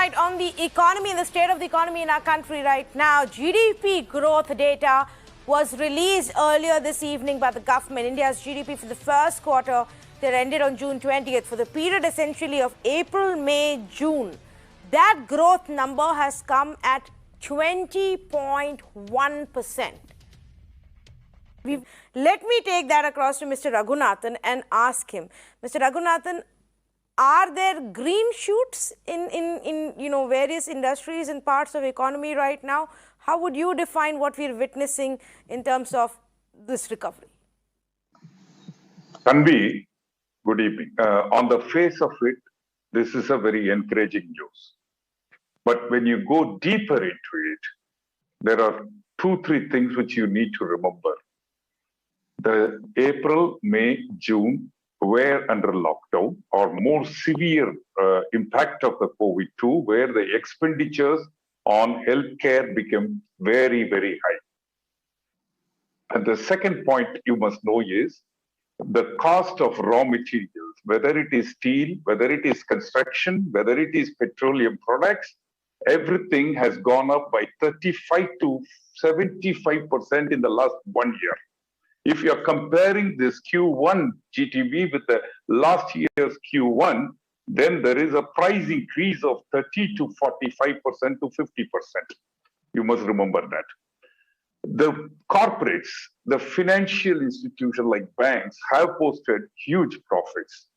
light on the economy and the state of the economy in our country right now. GDP growth data was released earlier this evening by the government. India's GDP for the first quarter that ended on June 20th, for the period essentially of April, May, June, that growth number has come at 20.1%. Let me take that across to Mr. Raghunathan and ask him, Mr. Raghunathan, are there green shoots in various industries and parts of economy right now? How would you define what we're witnessing in terms of this recovery? Tanvi, good evening. On the face of it, this is a very encouraging news. But when you go deeper into it, there are 2-3 things which you need to remember. The April, May, June were under lockdown or more severe impact of the COVID-2, where the expenditures on healthcare became very, very high. And the second point you must know is the cost of raw materials, whether it is steel, whether it is construction, whether it is petroleum products, everything has gone up by 35 to 75% in the last 1 year. If you're comparing this Q1 GTB with the last year's Q1, then there is a price increase of 30 to 45% to 50%. You must remember that. The corporates, the financial institutions like banks have posted huge profits.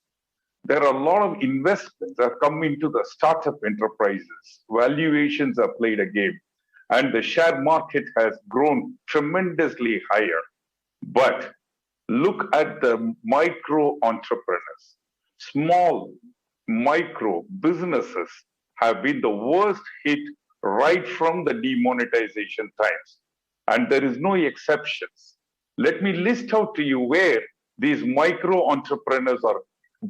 There are a lot of investments that have come into the startup enterprises. Valuations have played a game, and the share market has grown tremendously higher. But look at the micro entrepreneurs. Small micro businesses have been the worst hit right from the demonetization times. And there is no exceptions. Let me list out to you where these micro entrepreneurs are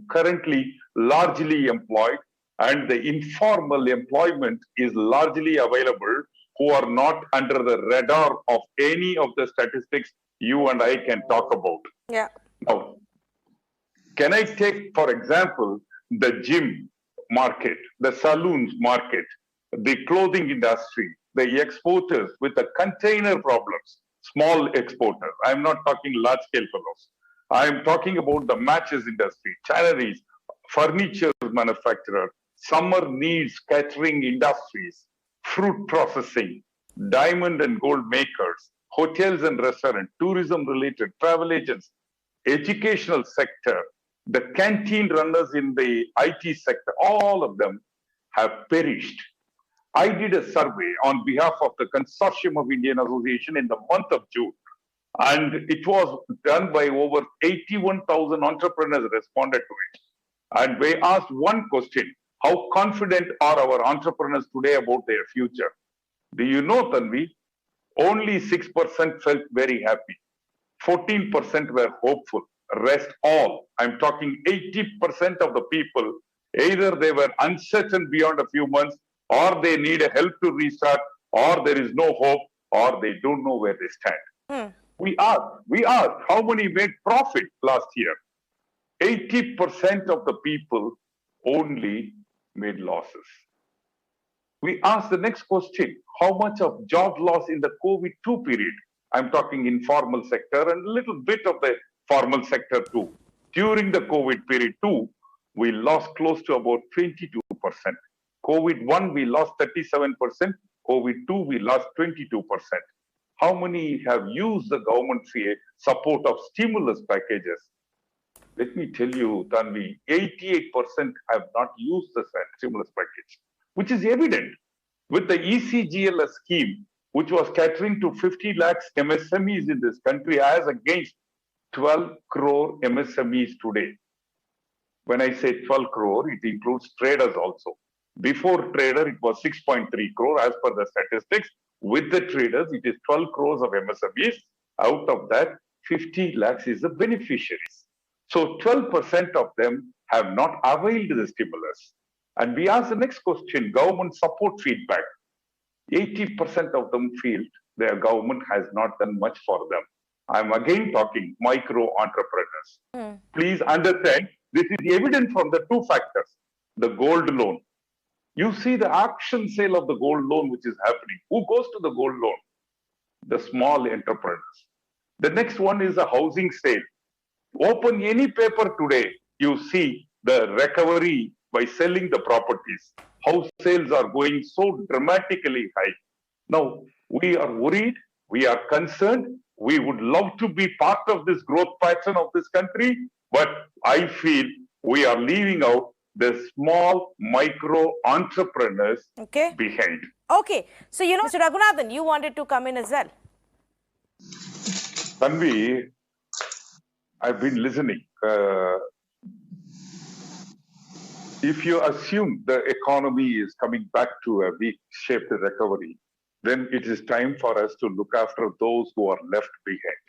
currently largely employed, and the informal employment is largely available, who are not under the radar of any of the statistics you and I can talk about. Yeah. Now, can I take, for example, the gym market, the saloons market, the clothing industry, the exporters with the container problems, small exporters. I'm not talking large scale fellows. I'm talking about the matches industry, tanneries, furniture manufacturer, summer needs catering industries, fruit processing, diamond and gold makers, hotels and restaurants, tourism related, travel agents, educational sector, the canteen runners in the IT sector, all of them have perished. I did a survey on behalf of the Consortium of Indian Association in the month of June, and it was done by over 81,000 entrepreneurs responded to it. And we asked one question: how confident are our entrepreneurs today about their future? Do you know, Tanvi? Only 6% felt very happy. 14% were hopeful. Rest all, I'm talking 80% of the people, either they were uncertain beyond a few months, or they need a help to restart, or there is no hope, or they don't know where they stand. We asked how many made profit last year. 80% of the people only made losses. We asked the next question: how much of job loss in the COVID-2 period? I'm talking informal sector and a little bit of the formal sector too. During the COVID period too, we lost close to about 22%. COVID-1, we lost 37%. COVID-2, we lost 22%. How many have used the government support of stimulus packages? Let me tell you, Tanvi, 88% have not used the stimulus package, which is evident. With the ECGLS scheme, which was catering to 50 lakhs MSMEs in this country, as against 12 crore MSMEs today. When I say 12 crore, it includes traders also. Before trader, it was 6.3 crore as per the statistics. With the traders, it is 12 crores of MSMEs. Out of that, 50 lakhs is the beneficiaries. So 12% of them have not availed the stimulus. And we ask the next question: government support feedback. 80% of them feel their government has not done much for them. I'm again talking micro entrepreneurs. Please understand, this is evident from the two factors: the gold loan. You see the auction sale of the gold loan which is happening. Who goes to the gold loan? The small entrepreneurs. The next one is a housing sale. Open any paper today, you see the recovery by selling the properties. House sales are going so dramatically high. Now, we are worried, we are concerned, we would love to be part of this growth pattern of this country, but I feel we are leaving out the small micro entrepreneurs behind. Okay, so Mr. Raghunathan, you wanted to come in as well. Tanvi, I've been listening. If you assume the economy is coming back to a weak-shaped recovery, then it is time for us to look after those who are left behind.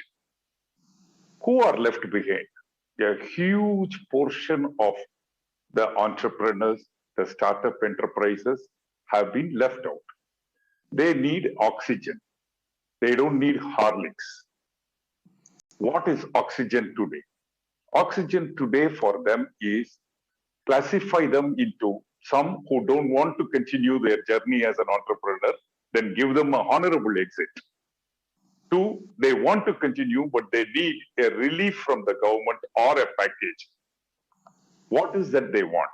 Who are left behind? A huge portion of the entrepreneurs, the startup enterprises have been left out. They need oxygen. They don't need Horlicks. What is oxygen today? Oxygen today for them is classify them into some who don't want to continue their journey as an entrepreneur, then give them an honorable exit. Two, they want to continue, but they need a relief from the government or a package. What is that they want?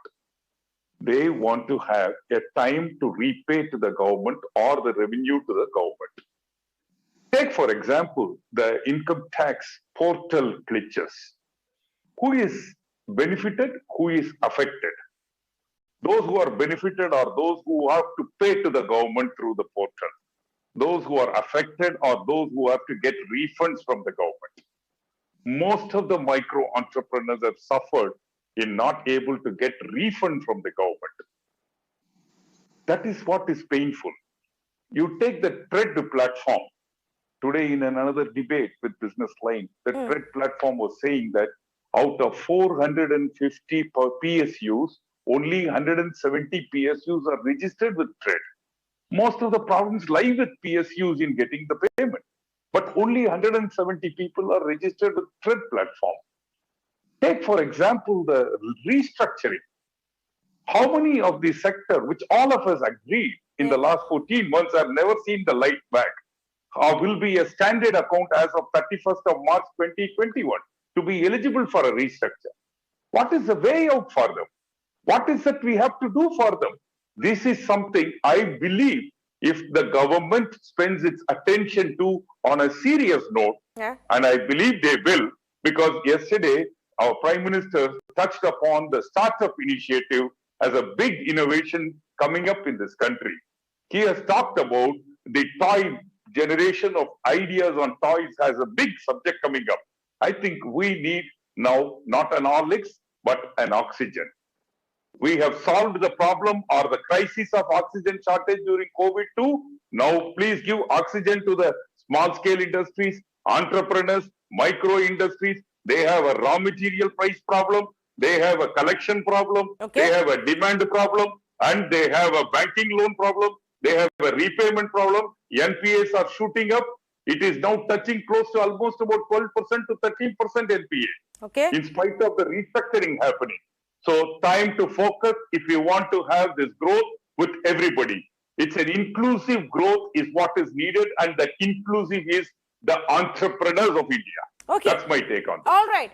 They want to have a time to repay to the government or the revenue to the government. Take, for example, the income tax portal glitches. Who is benefited? Who is affected? Those who are benefited are those who have to pay to the government through the portal. Those who are affected are those who have to get refunds from the government. Most of the micro entrepreneurs have suffered in not able to get refund from the government. That is what is painful. You take the TRED platform. Today in another debate with Business Line, the TRED platform was saying that out of 450 PSUs, only 170 PSUs are registered with TRED. Most of the problems lie with PSUs in getting the payment, but only 170 people are registered with TRED platform. Take, for example, the restructuring. How many of the sector, which all of us agreed in the last 14 months have never seen the light back, will be a standard account as of 31st of March 2021 to be eligible for a restructure? What is the way out for them? What is that we have to do for them? This is something I believe if the government spends its attention to on a serious note, and I believe they will, because yesterday our Prime Minister touched upon the startup initiative as a big innovation coming up in this country. He has talked about the toy generation of ideas on toys as a big subject coming up. I think we need now not an Horlicks, but an oxygen. We have solved the problem or the crisis of oxygen shortage during COVID-2. Now, please give oxygen to the small scale industries, entrepreneurs, micro industries. They have a raw material price problem. They have a collection problem. They have a demand problem. And they have a banking loan problem. They have a repayment problem. NPAs are shooting up. It is now touching close to almost about 12% to 13% NPA. In spite of the restructuring happening. So time to focus if we want to have this growth with everybody. It's an inclusive growth is what is needed, and the inclusive is the entrepreneurs of India. That's my take on it. All right.